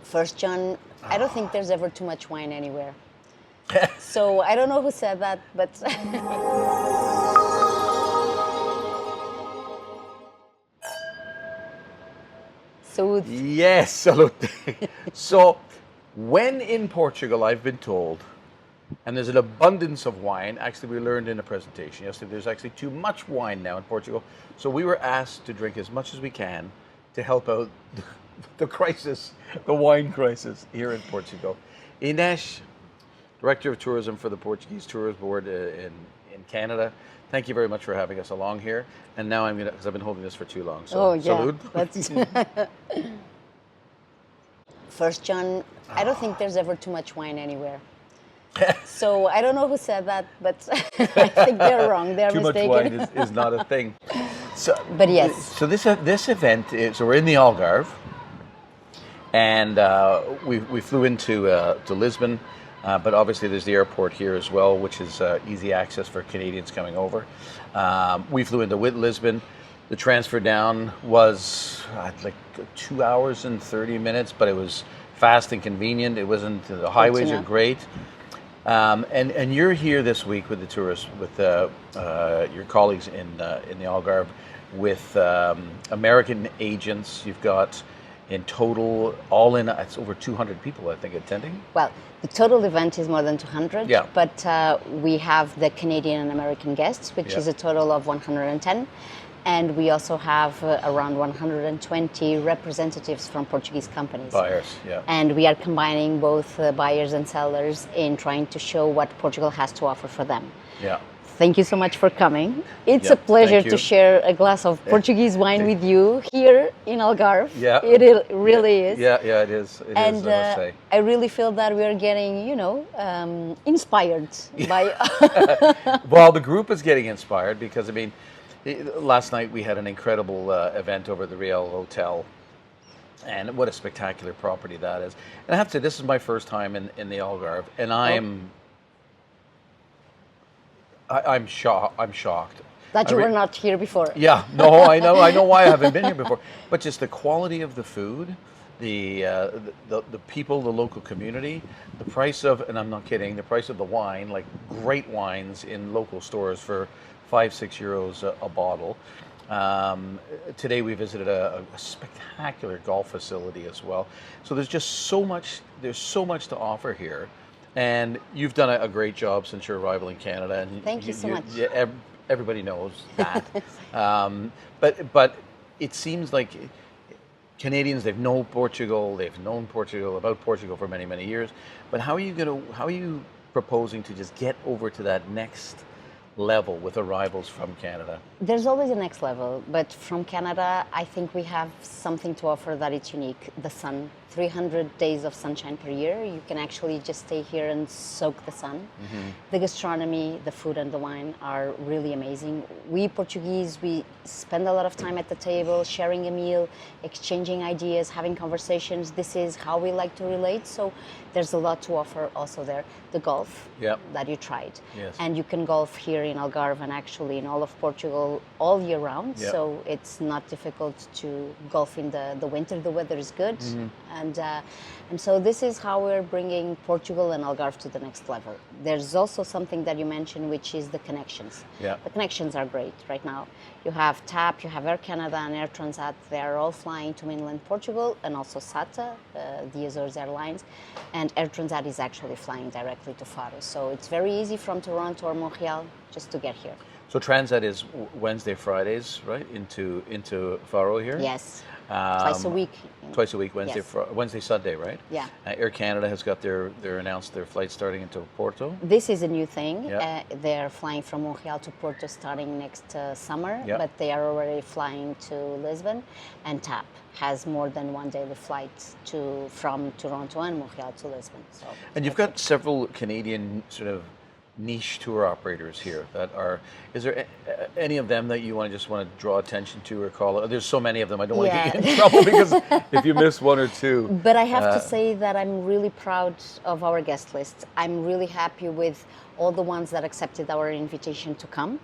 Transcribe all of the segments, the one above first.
First John, I don't think there's ever too much wine anywhere. So I don't know who said that, but so Yes, salute. So, when in Portugal, I've been told, and there's an abundance of wine. Actually, we learned in a presentation yesterday, there's actually too much wine now in Portugal. So we were asked to drink as much as we can to help out the crisis, the wine crisis here in Portugal. Ines, Director of Tourism for the Portuguese Tourist Board in Canada. Thank you very much for having us along here. And now I'm gonna, because I've been holding this for too long. So, oh yeah, salute. that's First John, I don't think there's ever too much wine anywhere. So I don't know who said that, but I think they're wrong. They're Too mistaken. much wine is not a thing. So, But yes. So this event is, so we're in the Algarve, and we flew into to Lisbon, but obviously there's the airport here as well, which is easy access for Canadians coming over. We flew into Lisbon. The transfer down was like 2 hours and 30 minutes, but it was fast and convenient. It wasn't, the highways are great. And you're here this week with the tourists, with your colleagues in the Algarve, with American agents. You've got in total, all in, it's over 200 people, I think, attending. Well, the total event is more than 200, Yeah. but we have the Canadian and American guests, which is a total of 110. And we also have around 120 representatives from Portuguese companies. Buyers, yeah. And we are combining both buyers and sellers in trying to show what Portugal has to offer for them. Yeah. Thank you so much for coming. It's Yeah, a pleasure thank you. to share a glass of Portuguese wine with you here in Algarve. Yeah. It really is. Yeah, it is. It And is, I must say. I really feel that we are getting, inspired by. Well, the group is getting inspired because, I mean, last night we had an incredible event over at the Real Hotel, and what a spectacular property that is. And I have to say, this is my first time in the Algarve, and I'm shocked. That you were not here before. Yeah, no, I know why I haven't been here before, but just the quality of the food, the people, the local community, the price of, and I'm not kidding, the price of the wine, like great wines in local stores for 5-6 euros a bottle. Today we visited a spectacular golf facility as well. So there's just so much. There's so much to offer here, and you've done a great job since your arrival in Canada. And Thank you so much. Everybody knows that. But it seems like Canadians, they've known Portugal about Portugal for many years. But how are you proposing to just get over to that next level with arrivals from Canada? There's always a next level, but from Canada, I think we have something to offer that it's unique. The sun, 300 days of sunshine per year. You can actually just stay here and soak the sun. Mm-hmm. The gastronomy, the food and the wine are really amazing. We Portuguese, we spend a lot of time at the table, sharing a meal, exchanging ideas, having conversations. This is how we like to relate. So there's a lot to offer also there. The golf that you tried. Yes. And you can golf here in Algarve and actually in all of Portugal all year round. Yep. So it's not difficult to golf in the winter. The weather is good. Mm-hmm. And so this is how we're bringing Portugal and Algarve to the next level. There's also something that you mentioned, which is the connections. Yeah. The connections are great right now. You have TAP, you have Air Canada and Air Transat. They are all flying to mainland Portugal, and also SATA, the Azores Airlines. And Air Transat is actually flying directly to Faro. So it's very easy from Toronto or Montreal just to get here. So Transat is Wednesday, Fridays, right? Into Faro here? Yes. Twice a week. Twice a week, Wednesday, Yes. Wednesday, Sunday, right? Yeah. Air Canada has got announced their flight starting into Porto. This is a new thing. Yeah. They're flying from Montreal to Porto starting next summer, Yeah. but they are already flying to Lisbon. And TAP has more than one daily flight from Toronto and Montreal to Lisbon. So And you've got several Canadian sort of niche tour operators here that are. Is there any of them that you want to draw attention to or call? There's so many of them. I don't want to get in trouble because if you miss one or two. But I have to say that I'm really proud of our guest list. I'm really happy with all the ones that accepted our invitation to come.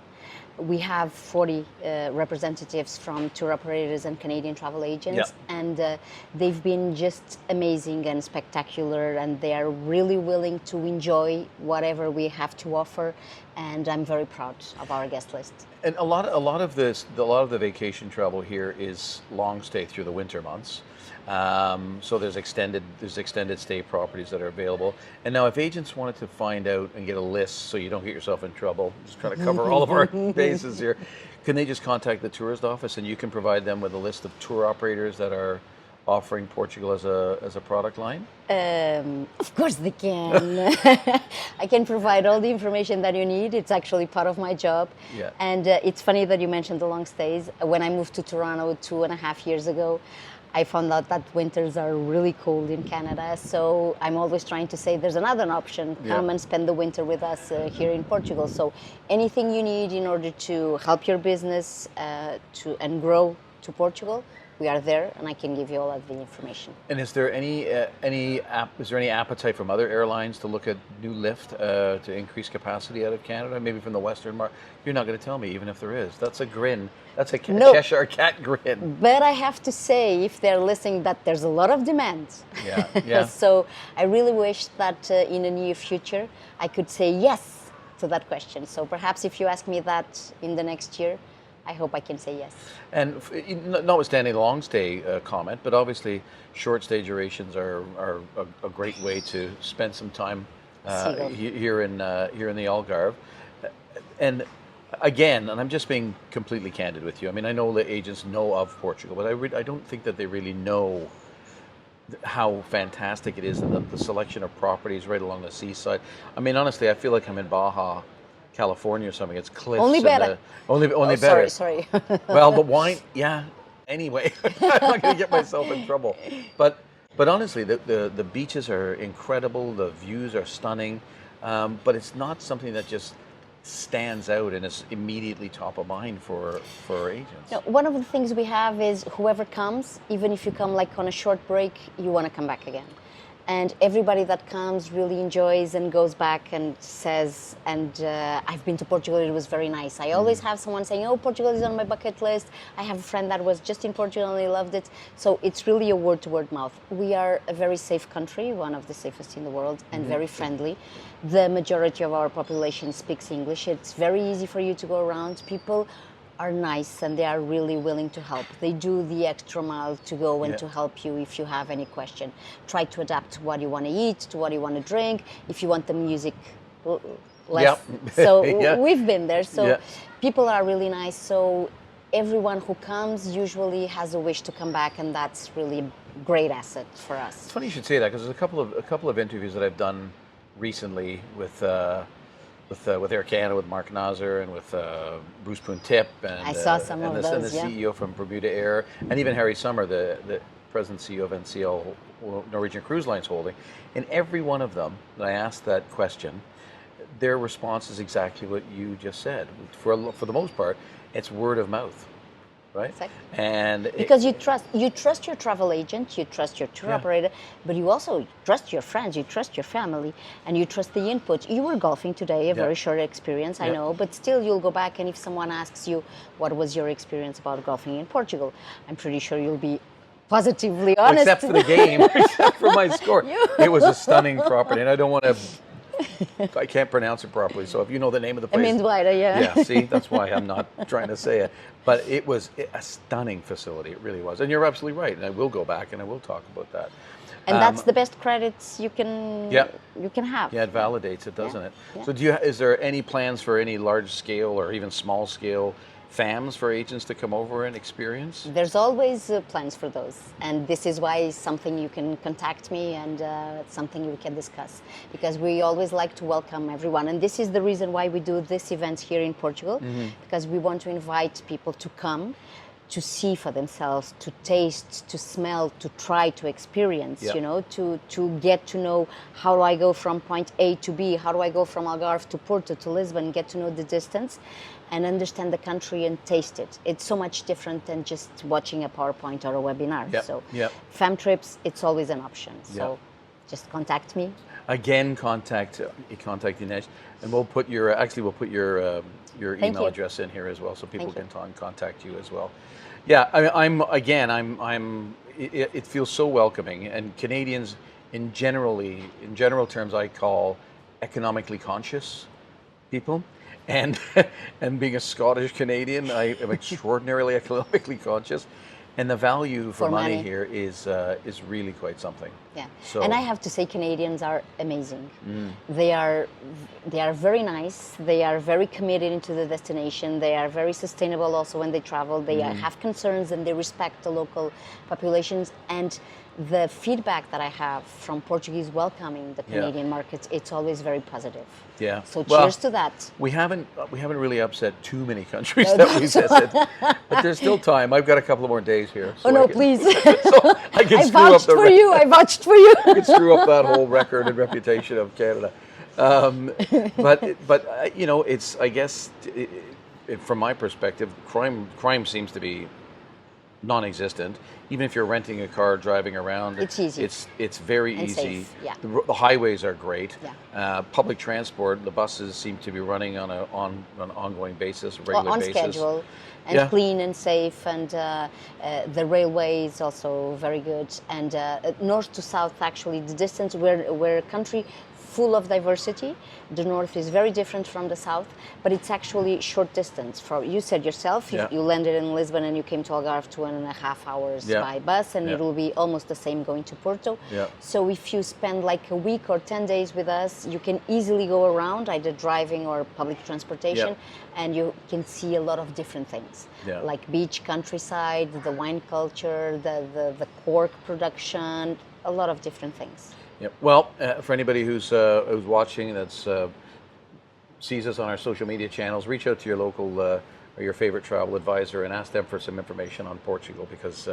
We have 40 representatives from tour operators and Canadian travel agents, and they've been just amazing and spectacular, and they are really willing to enjoy whatever we have to offer, and I'm very proud of our guest list. And a lot of the vacation travel here is long stay through the winter months. So there's extended stay properties that are available. And now, if agents wanted to find out and get a list, so you don't get yourself in trouble, just trying to cover all of our bases here, can they just contact the tourist office and you can provide them with a list of tour operators that are offering Portugal as a product line? Of course they can. I can provide all the information that you need. It's actually part of my job. Yeah. And it's funny that you mentioned the long stays. When I moved to Toronto 2.5 years ago, I found out that winters are really cold in Canada. So I'm always trying to say there's another option. Come and spend the winter with us here in Portugal. So anything you need in order to help your business and grow to Portugal, we are there, and I can give you all of the information. And is there any appetite from other airlines to look at new lift to increase capacity out of Canada, maybe from the Western market? You're not going to tell me, even if there is. That's a grin. That's a Cheshire cat grin. But I have to say, if they're listening, that there's a lot of demand. Yeah. So I really wish that in the near future I could say yes to that question. So perhaps if you ask me that in the next year, I hope I can say yes. And notwithstanding the long stay comment, but obviously short stay durations are a great way to spend some time here in the Algarve. And again, and I'm just being completely candid with you. I mean, I know the agents know of Portugal, but I don't think that they really know how fantastic it is, and the selection of properties right along the seaside. I mean, honestly, I feel like I'm in Baja California or something. It's cliffs. Only better. Only better. Sorry. Well, the wine, yeah. Anyway, I'm not going to get myself in trouble. But honestly, the beaches are incredible. The views are stunning. But it's not something that just stands out and is immediately top of mind for agents. No, one of the things we have is whoever comes, even if you come like on a short break, you want to come back again. And everybody that comes really enjoys and goes back and says, I've been to Portugal, it was very nice. I always have someone saying, oh, Portugal is on my bucket list. I have a friend that was just in Portugal and he loved it. So it's really a word-to-word mouth. We are a very safe country, one of the safest in the world, and very friendly. The majority of our population speaks English. It's very easy for you to go around. People are nice and they are really willing to help. They do the extra mile to go and to help you if you have any question. Try to adapt to what you want to eat, to what you want to drink. If you want the music less. So we've been there. So people are really nice. So everyone who comes usually has a wish to come back, and that's really a great asset for us. It's funny you should say that, because there's a couple of interviews that I've done recently with Air Canada, with Mark Nasser, and with Bruce Poon-Tip, and I saw some of those, and the CEO from Bermuda Air, and even Harry Summer, the President CEO of NCL, Norwegian Cruise Lines Holding. In every one of them that I asked that question, their response is exactly what you just said. For the most part, it's word of mouth. Right? Exactly. And because you trust your travel agent, you trust your tour operator, but you also trust your friends, you trust your family, and you trust the input. You were golfing today, a very short experience, I know, but still you'll go back, and if someone asks you, what was your experience about golfing in Portugal? I'm pretty sure you'll be positively honest. Except for the game, except for my score. It was a stunning property, and I don't want to... I can't pronounce it properly, so if you know the name of the place... Yeah, see, that's why I'm not trying to say it. But it was a stunning facility, it really was. And you're absolutely right, and I will go back and I will talk about that. And that's the best credits you can have. Yeah, it validates it, doesn't it? So is there any plans for any large scale or even small scale FAMs for agents to come over and experience? There's always plans for those, and this is why it's something you can contact me, and it's something we can discuss, because we always like to welcome everyone, and this is the reason why we do this event here in Portugal, because we want to invite people to come to see for themselves, to taste, to smell, to try, to experience, you know, to get to know, how do I go from point A to B, how do I go from Algarve to Porto to Lisbon, get to know the distance and understand the country and taste it. It's so much different than just watching a PowerPoint or a webinar. So fam trips, it's always an option. So just contact me. Again, contact Ines, and we'll put your your Thank email you. address in here as well, so people Thank can contact you as well. Yeah, it feels so welcoming, and Canadians in general terms, I call economically conscious people, and and being a Scottish Canadian, I am extraordinarily economically conscious, and the value for money here is really quite something. Yeah, So, and I have to say, Canadians are amazing. They are very nice. They are very committed into the destination. They are very sustainable also when they travel. They have concerns and they respect the local populations. And the feedback that I have from Portuguese welcoming the Canadian markets, it's always very positive. yeah. So Well, cheers to that. We haven't really upset too many countries that we visited, but there's still time. I've got a couple of more days here. So Oh no, I can, please! So I can I screw up vouched the for you. I vouched for you. I can screw up that whole record and reputation of Canada. But you know, it's, I guess, from my perspective, crime seems to be non-existent. Even if you're renting a car, driving around, It's easy. It's very And easy. safe, yeah. The highways are great. Yeah. Public transport, the buses seem to be running on an ongoing basis, regular On basis. schedule, and Yeah. clean and safe, and the railway is also very good. And north to south, actually, the distance, we're a country full of diversity. The north is very different from the south, but it's actually short distance. You said yourself, Yeah. you landed in Lisbon and you came to Algarve 2.5 hours Yeah. by bus, and Yeah. it will be almost the same going to Porto. Yeah. So if you spend like a week or 10 days with us, you can easily go around, either driving or public transportation, Yeah. and you can see a lot of different things, Yeah. like beach, countryside, the wine culture, the cork production, a lot of different things. Yeah. Well, for anybody who's watching that's sees us on our social media channels, reach out to your local or your favorite travel advisor and ask them for some information on Portugal, because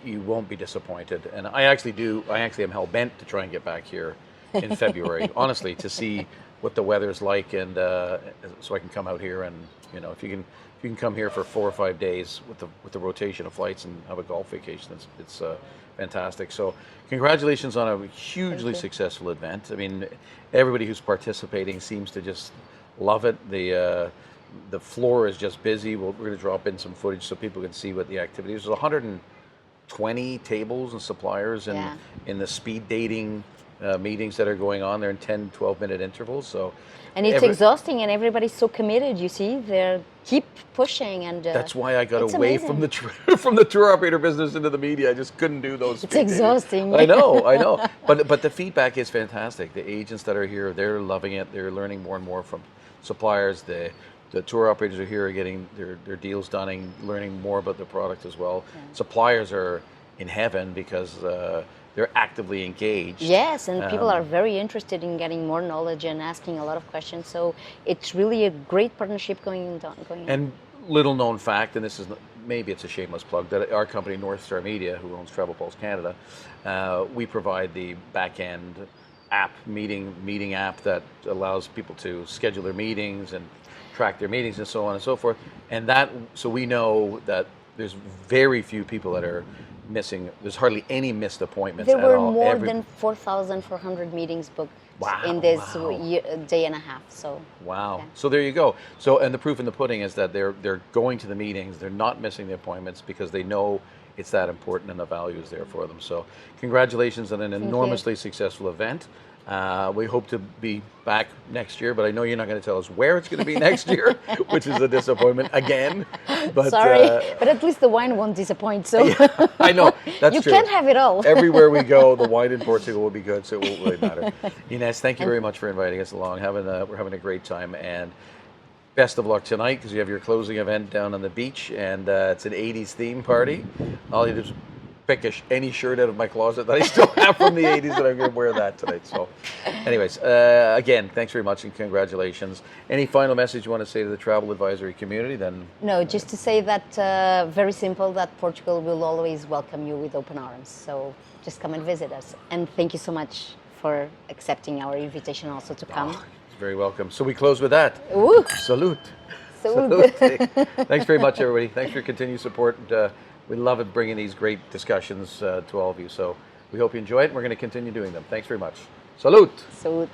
you won't be disappointed. And I actually am hell bent to try and get back here in February, honestly, to see what the weather's like, and so I can come out here, and you know, if you can come here for 4 or 5 days with the rotation of flights and have a golf vacation, it's fantastic. So congratulations on a hugely successful event. I mean, everybody who's participating seems to just love it. The floor is just busy. We're going to drop in some footage so people can see what the activity is. There's 120 tables and suppliers in the speed dating meetings that are going on. They're in 10, 12-minute intervals. So, and it's exhausting, and everybody's so committed. You see, they keep pushing, and that's why I got away amazing. from the tour operator business into the media. I just couldn't do those. It's exhausting. I know. But the feedback is fantastic. The agents that are here, they're loving it. They're learning more and more from suppliers. The tour operators are here, are getting their deals done and learning more about the product as well. Yeah. Suppliers are in heaven because they're actively engaged. Yes, and people are very interested in getting more knowledge and asking a lot of questions. So it's really a great partnership going on. And little known fact, and this is maybe it's a shameless plug, that our company, North Star Media, who owns Travel Pulse Canada, we provide the back end app, meeting app that allows people to schedule their meetings and track their meetings and so on and so forth. And so we know that there's very few people that are missing. There's hardly any missed appointments at all. There were more than 4,400 meetings booked in this day and a half. So wow. Yeah. So there you go. So, and the proof in the pudding is that they're going to the meetings. They're not missing the appointments because they know it's that important and the value is there for them. So congratulations on an enormously successful event. We hope to be back next year, but I know you're not going to tell us where it's going to be next year, which is a disappointment again. But, sorry, but at least the wine won't disappoint. So yeah, I know, that's you true. You can't have it all. Everywhere we go, the wine in Portugal will be good, so it won't really matter. Ines, thank you very much for inviting us along. We're having a great time, and best of luck tonight because you have your closing event down on the beach, and it's an 80s theme party. All you do is pick any shirt out of my closet that I still have from the 80s, and I'm going to wear that tonight. So anyways, again, thanks very much and congratulations. Any final message you want to say to the travel advisory community then? No, just to say that, very simple, that Portugal will always welcome you with open arms. So just come and visit us. And thank you so much for accepting our invitation also to come. Oh, you're very welcome. So we close with that. Ooh. Salute. Salute. Thanks very much, everybody. Thanks for your continued support. We love it bringing these great discussions to all of you. So We hope you enjoy it, and we're going to continue doing them. Thanks very much. Salute! So